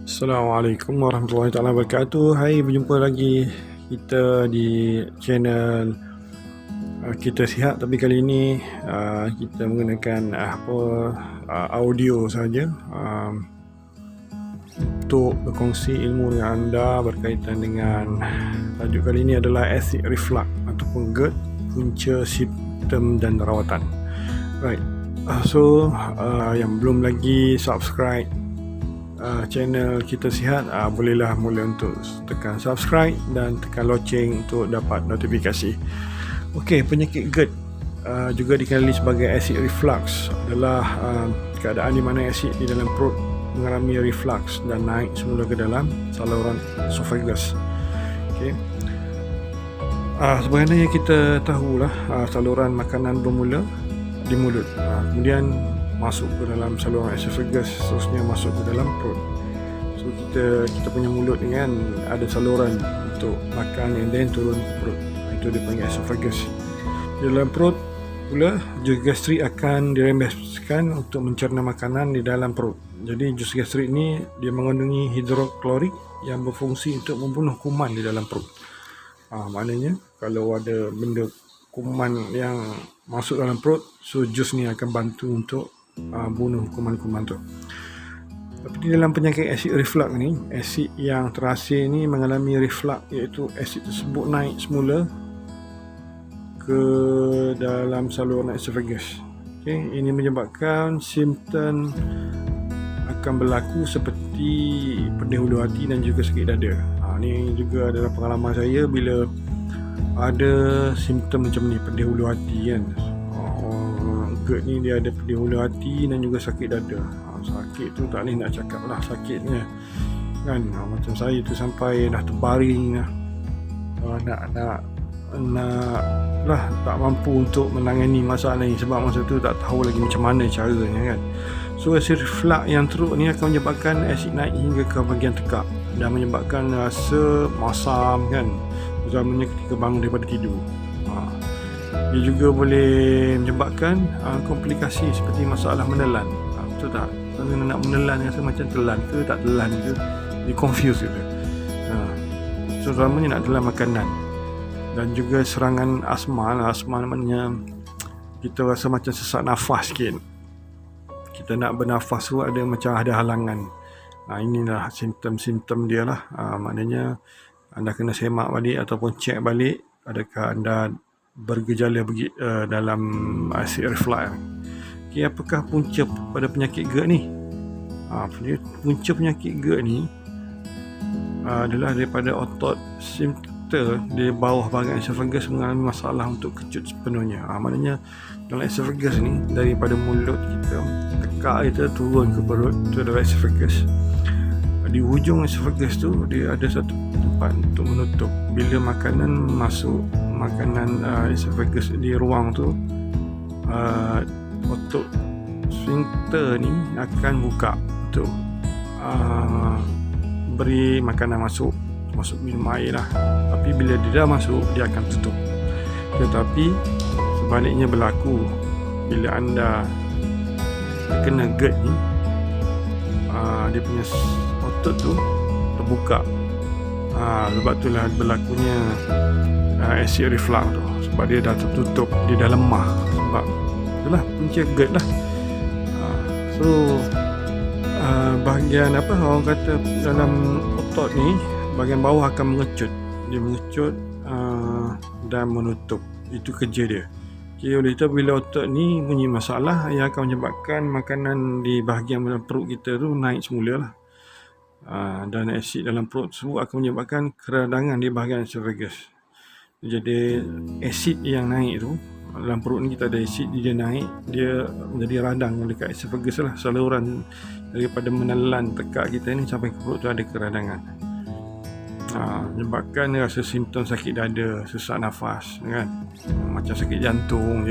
Assalamualaikum warahmatullahi taala wabarakatuh. Hai, berjumpa lagi kita di channel Kita Sihat, tapi kali ini kita menggunakan audio saja untuk berkongsi ilmu dengan anda berkaitan dengan tajuk kali ini adalah acid reflux ataupun GERD, punca, simptom dan rawatan. Right. Yang belum lagi subscribe channel Kita Sihat, bolehlah mula untuk tekan subscribe dan tekan loceng untuk dapat notifikasi. Okey, penyakit GERD juga dikenali sebagai acid reflux adalah keadaan di mana asid di dalam perut mengalami reflux dan naik semula ke dalam saluran esophagus. Okey. Sebenarnya kita tahulah saluran makanan bermula di mulut, kemudian masuk ke dalam saluran esophagus, seterusnya masuk ke dalam perut. So kita punya mulut ni kan ada saluran untuk makan and then turun ke perut. Itu dipanggil esophagus. Di dalam perut pula jus gastrik akan dirembeskan untuk mencerna makanan di dalam perut. Jadi jus gastrik ni dia mengandungi hidroklorik yang berfungsi untuk membunuh kuman di dalam perut. Maknanya kalau ada benda kuman yang masuk dalam perut, so jus ni akan bantu untuk bunuh kuman-kuman tu. Tapi di dalam penyakit acid reflux ni, asid yang terasir ni mengalami reflux, iaitu asid tersebut naik semula ke dalam saluran esophagus. Okay, ini menyebabkan simptom akan berlaku seperti pedih hulu hati dan juga sakit dada. Ini juga adalah pengalaman saya bila ada simptom macam ni, pedih hulu hati kan. GERD ni dia ada pedih hulu hati dan juga sakit dada. Sakit tu tak boleh nak cakap lah sakitnya kan. Macam saya tu sampai dah terbaring dah, nak lah tak mampu untuk menangani masalah ni sebab masa tu tak tahu lagi macam mana caranya kan. So acid reflux yang teruk ni akan menyebabkan asid naik hingga ke bahagian tekak dan menyebabkan rasa masam kan, utamanya ketika bangun daripada tidur. Dia juga boleh menyebabkan komplikasi seperti masalah menelan. Betul tak? Kalau nak menelan rasa macam telan ke tak telan ke, dia confuse gitu. So terutamanya nak telan makanan. Dan juga serangan asma. Asma namanya kita rasa macam sesak nafas sikit. Kita nak bernafas tu macam ada halangan. Inilah simptom-simptom dia lah. Maknanya anda kena semak balik ataupun cek balik adakah anda bergejala dalam acid reflux. Okay, apakah punca pada penyakit GERD ni? Punca penyakit GERD ni adalah daripada otot sphincter di bawah bahagian esophagus mengalami masalah untuk kecut sepenuhnya. Maknanya dalam esophagus ni, daripada mulut kita, tekak kita turun ke perut, itu adalah esophagus. Di hujung esophagus tu dia ada satu tempat untuk menutup. Bila makanan masuk, makanan esophagus di ruang tu, otot sphincter ni akan buka untuk beri makanan masuk minum air lah. Tapi bila dia dah masuk, dia akan tutup. Tetapi sebaliknya berlaku bila anda kena GERD ni, dia punya otot tu terbuka. Sebab itulah berlakunya acid reflux tu, sebab dia dah tertutup, dia dah lemah. Sebab itulah punca GERD lah. Bahagian orang kata dalam otot ni, bahagian bawah akan mengecut. Dia mengecut dan menutup. Itu kerja dia. Okay, oleh itu bila otot ni punya masalah, ia akan menyebabkan makanan di bahagian dalam perut kita tu naik semula lah. Dan asid dalam perut tersebut akan menyebabkan keradangan di bahagian esophagus. Jadi asid yang naik tu, dalam perut ni kita ada asid, dia naik, dia menjadi radang dekat esophagus lah. Saluran daripada menelan tekak kita ni sampai ke perut tu ada keradangan. Menyebabkan rasa simptom sakit dada, sesak nafas kan, macam sakit jantung,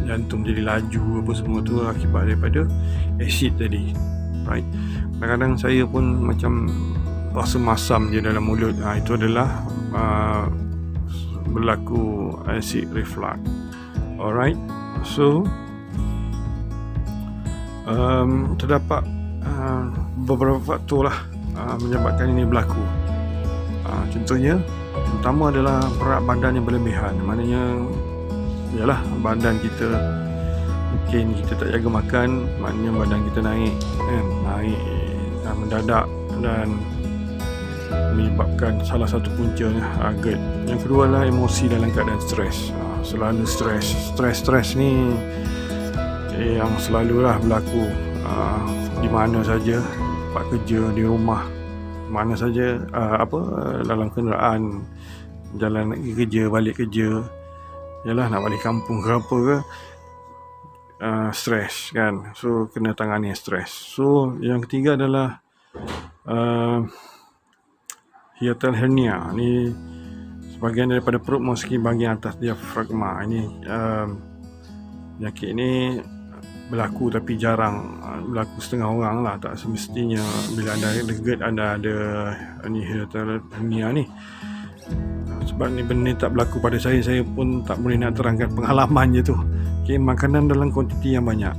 jantung jadi laju apa semua tu akibat daripada asid tadi. Right. Kadang-kadang saya pun macam rasa masam je dalam mulut. Itu adalah berlaku acid reflux. Alright. So terdapat beberapa faktor lah menyebabkan ini berlaku. Contohnya, yang pertama adalah berat badan yang berlebihan. Maknanya ialah badan kita, mungkin kita tak jaga makan, maknanya badan kita naik mendadak dan menyebabkan salah satu puncanya GERD. Yang kedua adalah emosi dalam keadaan stres. Selalu stres ni yang selalulah berlaku di mana saja, tempat kerja, di rumah, mana saja, dalam kenderaan, jalan nak pergi kerja, balik kerja, yalah nak balik kampung ke apa ke, stres kan. So kena tangani stres. So yang ketiga adalah hiatal hernia. Ni sebahagian daripada perut memasuki bahagian atas diafragma. Ini penyakit ni berlaku tapi jarang berlaku setengah orang lah. Tak semestinya bila ada GERD ada ni hiatal hernia ni. Sebab ni benda ni tak berlaku pada saya pun tak boleh nak terangkan pengalaman je tu. Makanan dalam kuantiti yang banyak,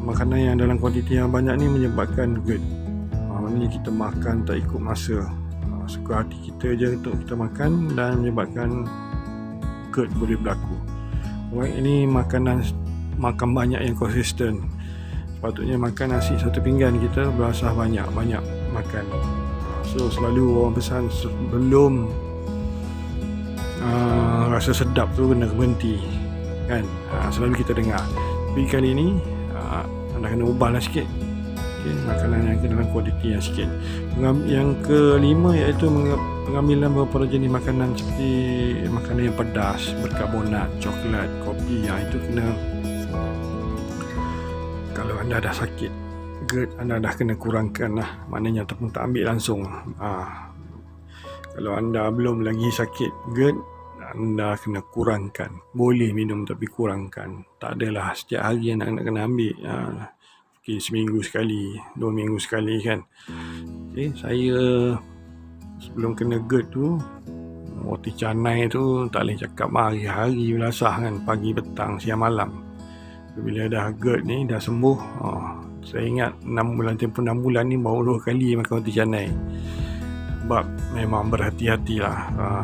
makanan yang dalam kuantiti yang banyak ni menyebabkan GERD. Maknanya kita makan tak ikut masa, suka hati kita je untuk kita makan dan menyebabkan GERD boleh berlaku. Ini makan banyak yang konsisten. Sepatutnya makan nasi satu pinggan, kita berasah banyak makan. So selalu orang pesan sebelum rasa sedap tu kena berhenti kan. Selalu kita dengar. Tapi kali ni anda kena ubahlah sikit. Makanan yang dalam kuantiti yang sikit. Yang kelima iaitu pengambilan beberapa jenis makanan seperti makanan yang pedas, berkarbonat, coklat, kopi. Itu kena, kalau anda dah sakit GERD, anda dah kena kurangkan lah. Maknanya ataupun tak ambil langsung. Kalau anda belum lagi sakit GERD, anda kena kurangkan. Boleh minum tapi kurangkan. Tak adalah setiap hari nak kena ambil. Seminggu sekali, 2 minggu sekali kan. Saya sebelum kena GERD tu, roti canai tu tak boleh cakap hari-hari belasah kan, pagi, petang, siang, malam. Bila dah GERD ni dah sembuh, saya ingat 6 bulan ni baru 2 kali makan roti canai. Sebab memang berhati-hatilah,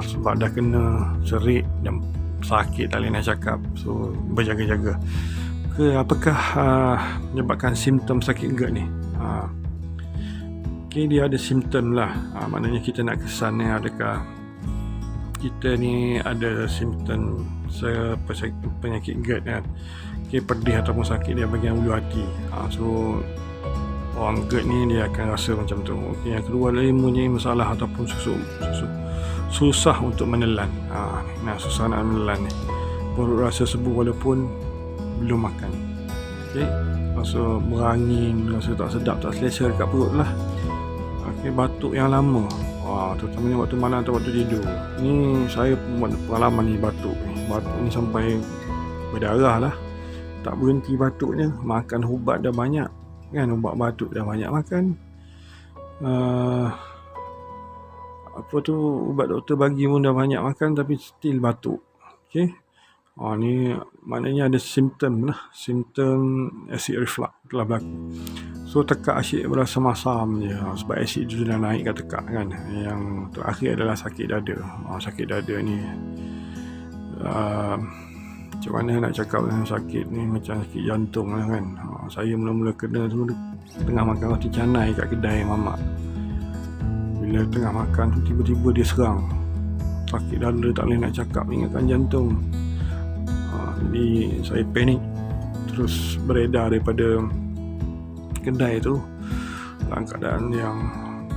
sebab dah kena serik dan sakit tak boleh nak cakap. So berjaga-jaga. Apakah menyebabkan simptom sakit GERD ni? Dia ada simptom lah. Maknanya kita nak kesan ni, adakah kita ni ada simptom penyakit GERD kan. Pedih ataupun sakit dia bahagian ulu hati. So orang GERD ni dia akan rasa macam tu. Yang kedua adalah mempunyai masalah ataupun susah untuk menelan. Susah nak menelan ni. Perut rasa sebu walaupun belum makan. Rasa berangin, rasa tak sedap, tak selesa dekat perut lah. Batuk yang lama, terutamanya waktu malam atau waktu tidur. Ni saya buat pengalaman ni, batuk ni sampai berdarah lah. Tak berhenti batuknya. Makan ubat dah banyak kan, ubat batuk dah banyak makan. Ubat doktor bagi pun dah banyak makan, tapi still batuk. Ni maknanya ada simptom lah. Simptom acid reflux telah berlaku. So tekak asid berasa masam je, sebab asid tu dah naik kat tekak kan. Yang terakhir adalah sakit dada. Sakit dada ni macam mana nak cakap, sakit ni macam sakit jantung lah kan. Saya mula-mula kena tu tengah makan roti canai kat kedai mamak. Bila tengah makan tu tiba-tiba dia serang. Sakit dada tak boleh nak cakap, ingatkan jantung. Jadi saya panik, terus beredar daripada kedai tu dalam keadaan yang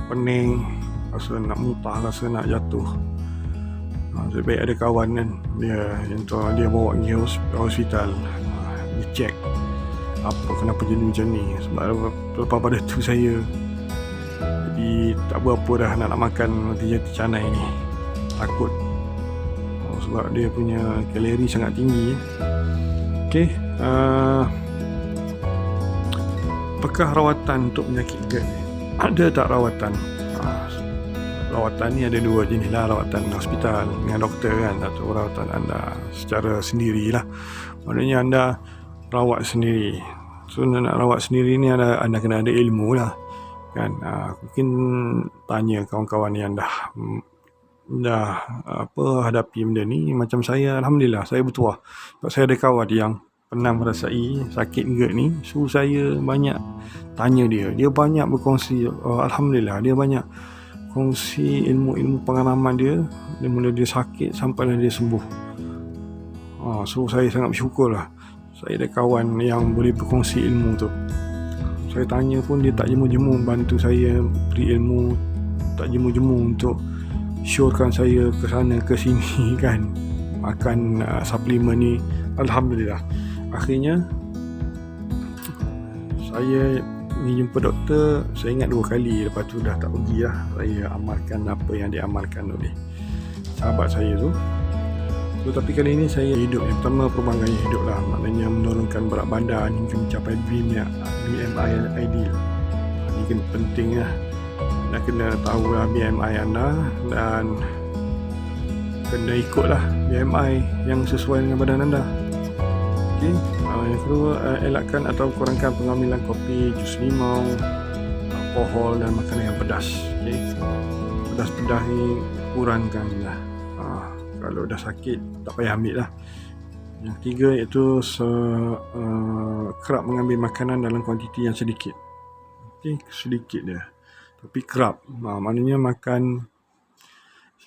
pening, rasa nak muntah, rasa nak jatuh. Saya baik ada kawan kan, dia bawa pergi hospital, dia check kenapa jadi macam ni. Sebab lepas pada tu saya jadi tak berapa dah nak makan roti canai ni, takut. Sebab dia punya kalori sangat tinggi. Apakah rawatan untuk penyakit GERD ni? Ada tak rawatan? Rawatan ni ada 2 jenis lah. Rawatan hospital dengan doktor kan, atau rawatan anda secara sendiri lah. Maknanya anda rawat sendiri. So nak rawat sendiri ni anda kena ada ilmu lah kan. Mungkin tanya kawan-kawan yang dah hadapi benda ni. Macam saya, alhamdulillah saya bertuah sebab saya ada kawan yang pernah merasai sakit GERD ni. So saya banyak tanya dia banyak berkongsi. Alhamdulillah dia banyak kongsi ilmu-ilmu pengalaman dia mula dia sakit sampailah dia sembuh. So saya sangat bersyukur lah saya ada kawan yang boleh berkongsi ilmu tu. Saya tanya pun dia tak jemu-jemu bantu saya beri ilmu, tak jemu-jemu untuk syorkan saya ke sana ke sini kan, makan suplemen ni. Alhamdulillah akhirnya saya ni jumpa doktor, saya ingat 2 kali, lepas tu dah tak pergi lah. Saya amalkan apa yang diamalkan oleh sahabat saya tu. Tapi kali ini saya hidup yang pertama, perubahan gaya hidup lah, maknanya menurunkan berat badan hingga mencapai BMI ideal. Ini kan penting lah, nak kena tahu lah BMI anda dan kena ikut lah BMI yang sesuai dengan badan anda. Okay. Yang kedua, elakkan atau kurangkan pengambilan kopi, jus limau, alkohol dan makanan yang pedas. Okay. Pedas-pedas ni kurangkan lah. Kalau dah sakit tak payah ambil lah. Yang ketiga iaitu kerap mengambil makanan dalam kuantiti yang sedikit. Okay, sedikit dia tapi kerap, maknanya makan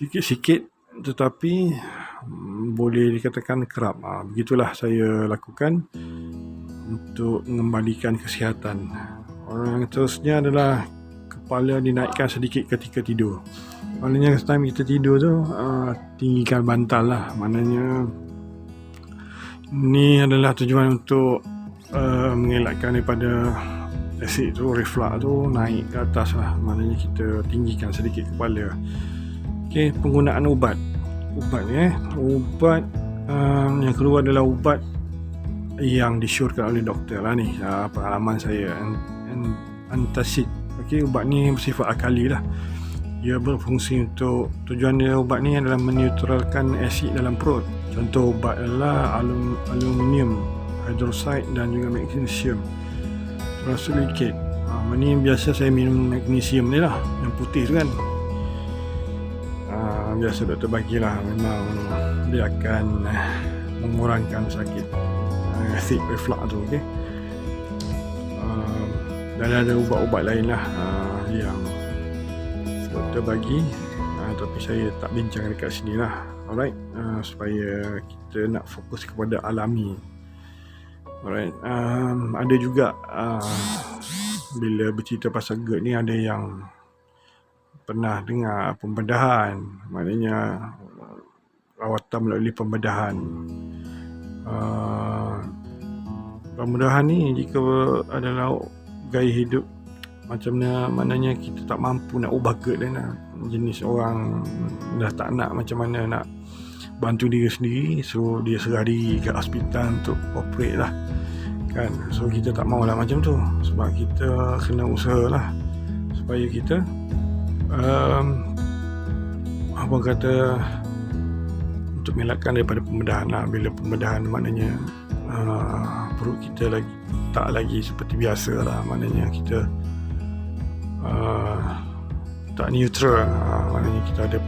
sikit-sikit tetapi boleh dikatakan kerap. Begitulah saya lakukan untuk mengembalikan kesihatan. Orang yang terusnya adalah kepala dinaikkan sedikit ketika tidur. Maknanya time kita tidur tu tinggikan bantal lah. Maknanya ni adalah tujuan untuk mengelakkan daripada asid tu, reflux tu naik ke atas lah. Maknanya kita tinggikan sedikit kepala. Okay, penggunaan ubat yang kedua adalah ubat yang disyorkan oleh doktor lah ni. Pengalaman saya antacid. Okay, ubat ni bersifat alkali lah. Ia berfungsi untuk tujuan dia ubat ni adalah menetralkan asid dalam perut. Contoh ubat adalah aluminium hydroxide dan juga magnesium trosilicate. Ini biasa saya minum magnesium ni lah, yang putih tu kan. Biasa doktor bagilah, memang dia akan mengurangkan sakit acid reflux tu. Okay. Dan ada ubat-ubat lain lah yang doktor bagi, tapi saya tak bincang dekat sini lah. Alright, supaya kita nak fokus kepada alami. Alright, ada juga bila bercerita pasal GERD ni, ada yang pernah dengar pembedahan, maknanya rawatan melalui pembedahan. Pembedahan ni jika adalah gaya hidup macam mana, maknanya kita tak mampu nak ubah GERD dan jenis orang dah tak nak macam mana nak bantu diri sendiri, so dia serah diri ke hospital untuk operate lah kan. So kita tak maulah macam tu, sebab kita kena usaha lah supaya kita untuk mengelakkan daripada pembedahan lah. Bila pembedahan maknanya perut kita tak lagi seperti biasa lah, maknanya kita tak neutral, maknanya kita ada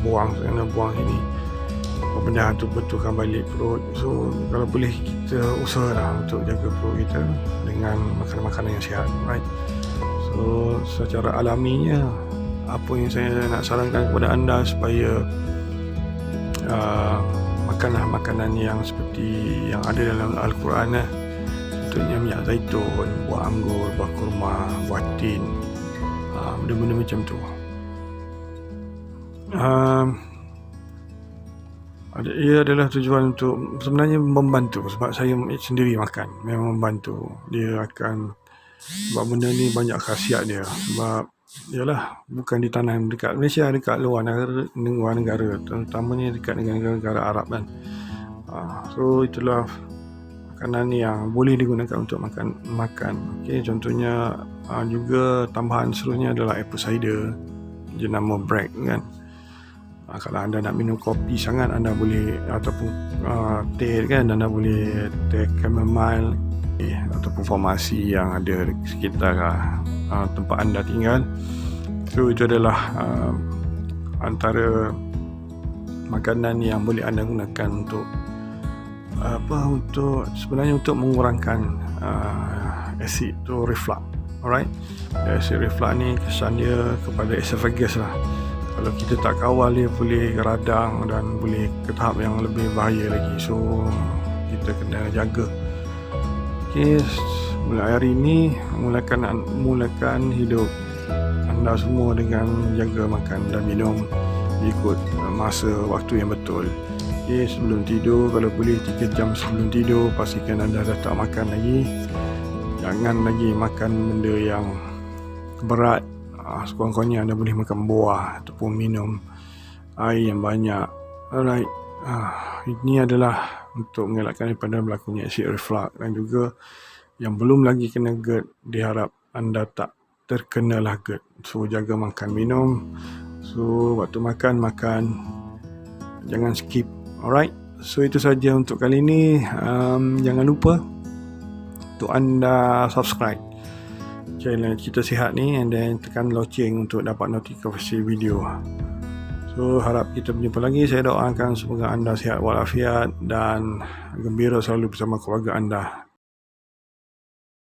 buang sana buang sini, pembedahan tu betulkan balik perut. So kalau boleh kita usahalah untuk jaga perut kita dengan makanan-makanan yang sihat, right? So secara alaminya, apa yang saya nak sarankan kepada anda supaya makanlah makanan yang seperti yang ada dalam Al-Quran lah. Contohnya minyak zaitun, buah anggur, buah kurma, buah tin, benda-benda macam tu. Ia adalah tujuan untuk sebenarnya membantu, sebab saya sendiri makan memang membantu. Dia akan, sebab benda ni banyak khasiat dia, sebab ialah bukan ditanam dekat Malaysia, dekat luar negara, terutamanya dekat negara-negara Arab kan. So itulah makanan yang boleh digunakan untuk makan. Okay, contohnya juga tambahan seterusnya adalah apple cider, jenama Bragg kan. Kalau anda nak minum kopi sangat, anda boleh, ataupun teh kan, anda boleh teh chamomile ataupun formasi yang ada di sekitar tempat anda tinggal. So itu adalah antara makanan yang boleh anda gunakan untuk sebenarnya untuk mengurangkan asid tu reflux. Alright, asid reflux ni kesan dia kepada esophagus lah. Kalau kita tak kawal, dia boleh radang dan boleh ke tahap yang lebih bahaya lagi. So kita kena jaga. Okay, mulai hari ini mulakan hidup anda semua dengan jaga makan dan minum ikut masa waktu yang betul. Okay, sebelum tidur, kalau boleh 3 jam sebelum tidur, pastikan anda dah tak makan lagi. Jangan lagi makan benda yang berat. Sekurang-kurangnya anda boleh makan buah ataupun minum air yang banyak. Alright, ini adalah untuk mengelakkan daripada berlakunya acid reflux. Dan juga yang belum lagi kena GERD, diharap anda tak terkenalah GERD. So jaga makan minum. So waktu makan, jangan skip. Alright, so itu saja untuk kali ini. Jangan lupa untuk anda subscribe channel Cerita Sihat ni, and then tekan loceng untuk dapat notifikasi video. So harap kita berjumpa lagi. Saya doakan semoga anda sihat walafiat dan gembira selalu bersama keluarga anda.